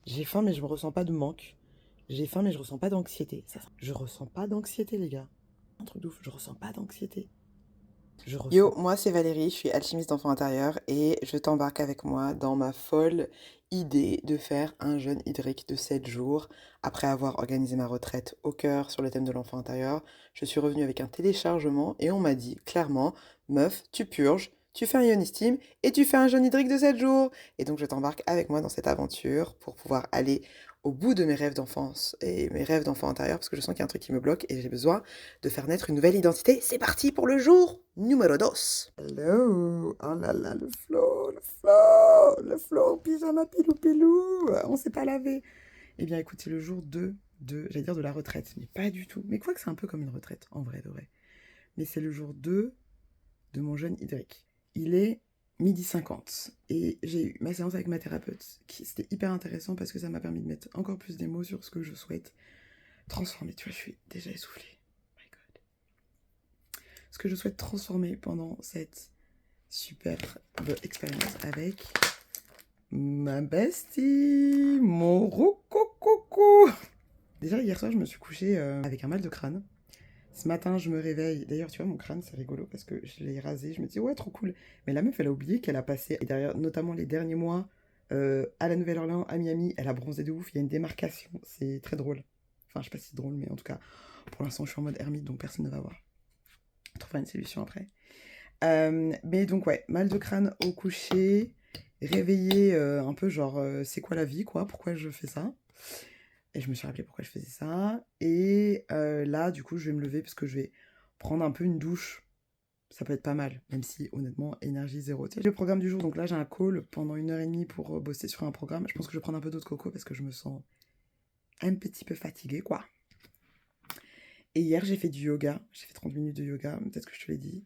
J'ai faim, mais je me ressens pas de manque. J'ai faim, mais je ressens pas d'anxiété. Je ressens pas d'anxiété, les gars. Un truc de ouf, je ressens pas d'anxiété. Je Yo, ressens. moi c'est Valérie, je suis alchimiste d'enfant intérieur et je t'embarque avec moi dans ma folle idée de faire un jeûne hydrique de 7 jours. Après avoir organisé ma retraite au cœur sur le thème de l'enfant intérieur, je suis revenue avec un téléchargement et on m'a dit clairement, meuf, tu purges, tu fais un ionistim et tu fais un jeûne hydrique de 7 jours. Et donc je t'embarque avec moi dans cette aventure pour pouvoir aller au bout de mes rêves d'enfance et mes rêves d'enfant intérieur parce que je sens qu'il y a un truc qui me bloque et j'ai besoin de faire naître une nouvelle identité. C'est parti pour le jour numéro 2. Hello! Oh là là, le flow, pyjama pilou pilou! On s'est pas lavé. Eh bien, écoute, c'est le jour 2 j'allais dire de la retraite, mais pas du tout. Mais quoi que c'est un peu comme une retraite, en vrai de vrai. Mais c'est le jour 2 de mon jeûne hydrique. Il est 12h50 et j'ai eu ma séance avec ma thérapeute. C'était hyper intéressant parce que ça m'a permis de mettre encore plus des mots sur ce que je souhaite transformer. Tu vois, je suis déjà essoufflée. My God. Ce que je souhaite transformer pendant cette superbe expérience avec ma bestie, mon roucoucoucou. Déjà, hier soir, je me suis couchée avec un mal de crâne. Ce matin, je me réveille. D'ailleurs, tu vois, mon crâne, c'est rigolo parce que je l'ai rasé. Je me dis, ouais, trop cool. Mais la meuf, elle a oublié qu'elle a passé, et derrière, notamment les derniers mois, à la Nouvelle-Orléans, à Miami, elle a bronzé de ouf. Il y a une démarcation. C'est très drôle. Enfin, je sais pas si c'est drôle, mais en tout cas, pour l'instant, je suis en mode ermite, donc personne ne va voir. On trouvera une solution après. Mais donc, ouais, mal de crâne au coucher, réveillé un peu genre, c'est quoi la vie, quoi? Pourquoi je fais ça? Et je me suis rappelé pourquoi je faisais ça. Et là, du coup, je vais me lever parce que je vais prendre un peu une douche. Ça peut être pas mal, même si honnêtement, énergie zéro. Tu sais, le programme du jour, donc là j'ai un call pendant 1h30 pour bosser sur un programme. Je pense que je vais prendre un peu d'eau de coco parce que je me sens un petit peu fatiguée, quoi. Et hier, j'ai fait du yoga. J'ai fait 30 minutes de yoga, peut-être que je te l'ai dit.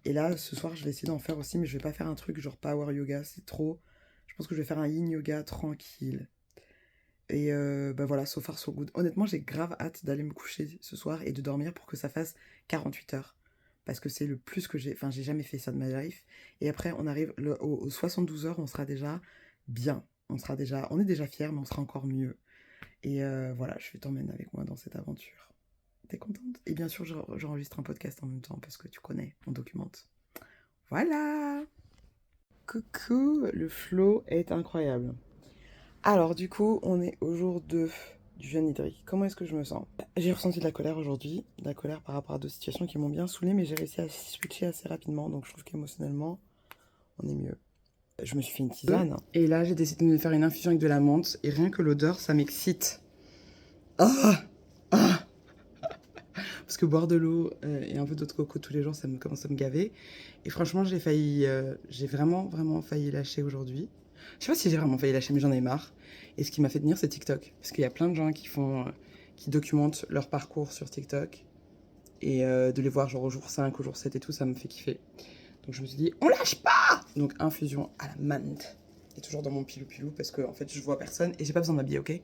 Et là, ce soir, je vais essayer d'en faire aussi, mais je vais pas faire un truc genre power yoga, c'est trop. Je pense que je vais faire un yin yoga tranquille. Et bah voilà, so far so good. Honnêtement, j'ai grave hâte d'aller me coucher ce soir et de dormir pour que ça fasse 48 heures. Parce que c'est le plus que j'ai... Enfin, j'ai jamais fait ça de ma life. Et après, on arrive aux 72 heures, on sera déjà bien. On est déjà fiers, mais on sera encore mieux. Et voilà, je vais t'emmener avec moi dans cette aventure. T'es contente? Et bien sûr, j'enregistre un podcast en même temps parce que tu connais, on documente. Voilà! Coucou, le flow est incroyable. Alors, du coup, on est au jour 2 du jeûne hydrique. Comment est-ce que je me sens? J'ai ressenti de la colère aujourd'hui, de la colère par rapport à deux situations qui m'ont bien saoulée, mais j'ai réussi à switcher assez rapidement, donc je trouve qu'émotionnellement, on est mieux. Je me suis fait une tisane. Et là, j'ai décidé de me faire une infusion avec de la menthe, et rien que l'odeur, ça m'excite. Ah! Ah! Parce que boire de l'eau et un peu d'eau de coco tous les jours, ça me commence à me gaver. Et franchement, j'ai vraiment, vraiment failli lâcher aujourd'hui. Je sais pas si j'ai vraiment failli lâcher, mais j'en ai marre. Et ce qui m'a fait tenir, c'est TikTok. Parce qu'il y a plein de gens qui documentent leur parcours sur TikTok. Et de les voir genre au jour 5, au jour 7 et tout, ça me fait kiffer. Donc je me suis dit, on lâche pas! Donc infusion à la menthe. Et toujours dans mon pilou-pilou parce que en fait, je vois personne et j'ai pas besoin de m'habiller, ok?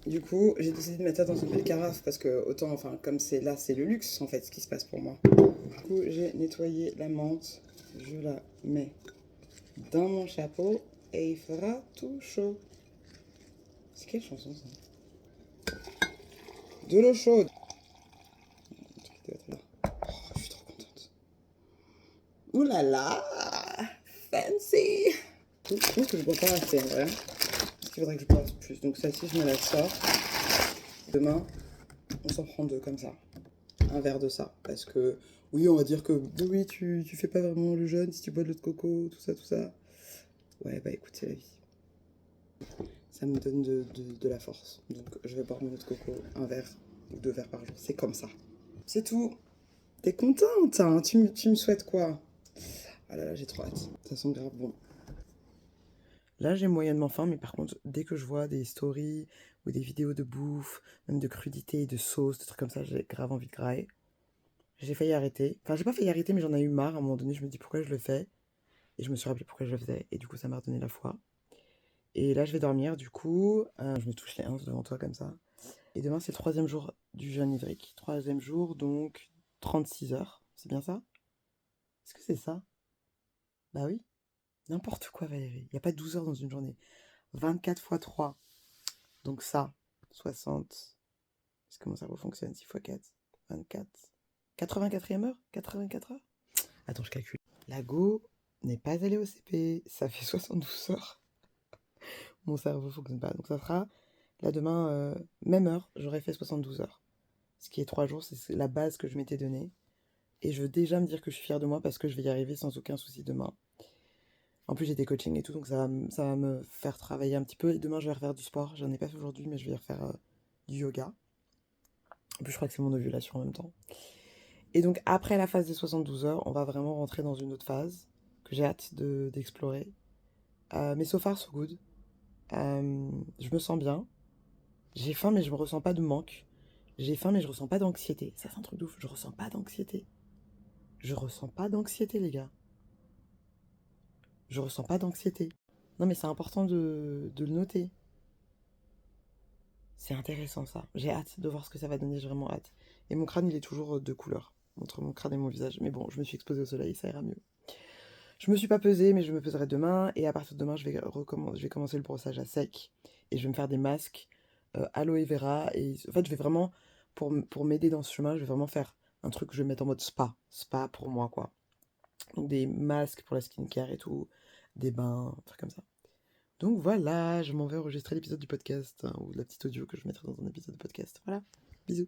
Du coup, j'ai décidé de mettre ça dans une belle carafe parce que autant, enfin, comme c'est là, c'est le luxe en fait, ce qui se passe pour moi. Du coup, j'ai nettoyé la menthe, je la mets dans mon chapeau et il fera tout chaud. C'est quelle chanson ça? De l'eau chaude. Oh, je suis trop contente. Ouh là là, fancy. Je trouve que je bois pas assez en vrai. Parce qu'il faudrait que je boive plus. Donc celle-ci, je me la sors. Demain, on s'en prend deux comme ça. Un verre de ça. Parce que, oui, on va dire que, oui, tu fais pas vraiment le jeûne si tu bois de l'eau de coco, tout ça, tout ça. Ouais, bah écoute, c'est la vie. Ça me donne de la force. Donc je vais boire mon eau de coco, un verre ou deux verres par jour. C'est comme ça. C'est tout. T'es contente, hein? Tu me souhaites quoi? Ah là là, j'ai trop hâte. Ça sent grave bon. Là, j'ai moyennement faim, mais par contre, dès que je vois des stories ou des vidéos de bouffe, même de crudité, de sauce, de trucs comme ça, j'ai grave envie de grailler. J'ai failli arrêter. Enfin, j'ai pas failli arrêter, mais j'en ai eu marre. À un moment donné, je me dis pourquoi je le fais. Et je me suis rappelé pourquoi je le faisais. Et du coup, ça m'a redonné la foi. Et là, je vais dormir. Du coup, je me touche les hanches devant toi comme ça. Et demain, c'est le troisième jour du jeûne hydrique. Troisième jour, donc 36 heures. C'est bien ça? Est-ce que c'est ça? Bah oui. N'importe quoi, Valérie. Il n'y a pas 12 heures dans une journée. 24 fois 3. Donc ça, 60. Est-ce que mon cerveau fonctionne? 6 fois 4, 24. 84e heure? 84 heures? Attends, je calcule. La go n'est pas allée au CP. Ça fait 72 heures. Mon cerveau fonctionne pas. Donc ça sera, là demain, même heure, j'aurais fait 72 heures. Ce qui est 3 jours, c'est la base que je m'étais donnée. Et je veux déjà me dire que je suis fière de moi parce que je vais y arriver sans aucun souci demain. En plus, j'ai des coachings et tout, donc ça va me faire travailler un petit peu. Et demain, je vais refaire du sport. J'en ai pas fait aujourd'hui, mais je vais refaire du yoga. En plus, je crois que c'est mon ovulation en même temps. Et donc, après la phase des 72 heures, on va vraiment rentrer dans une autre phase que j'ai hâte d'explorer. Mais so far, so good. Je me sens bien. J'ai faim, mais je me ressens pas de manque. J'ai faim, mais je ressens pas d'anxiété. Ça, c'est un truc de ouf. Je ressens pas d'anxiété. Je ressens pas d'anxiété, les gars. Je ressens pas d'anxiété. Non, mais c'est important de le noter. C'est intéressant, ça. J'ai hâte de voir ce que ça va donner. J'ai vraiment hâte. Et mon crâne, il est toujours de couleur. Entre mon crâne et mon visage. Mais bon, je me suis exposée au soleil, ça ira mieux. Je me suis pas pesée, mais je me peserai demain. Et à partir de demain, je vais commencer le brossage à sec. Et je vais me faire des masques aloe vera. Et en fait, je vais vraiment, pour m'aider dans ce chemin, je vais vraiment faire un truc que je vais mettre en mode spa. Spa pour moi, quoi. Donc des masques pour la skincare et tout. Des bains, un truc comme ça. Donc voilà, je m'en vais enregistrer l'épisode du podcast, hein, ou la petite audio que je mettrai dans un épisode de podcast. Voilà, bisous.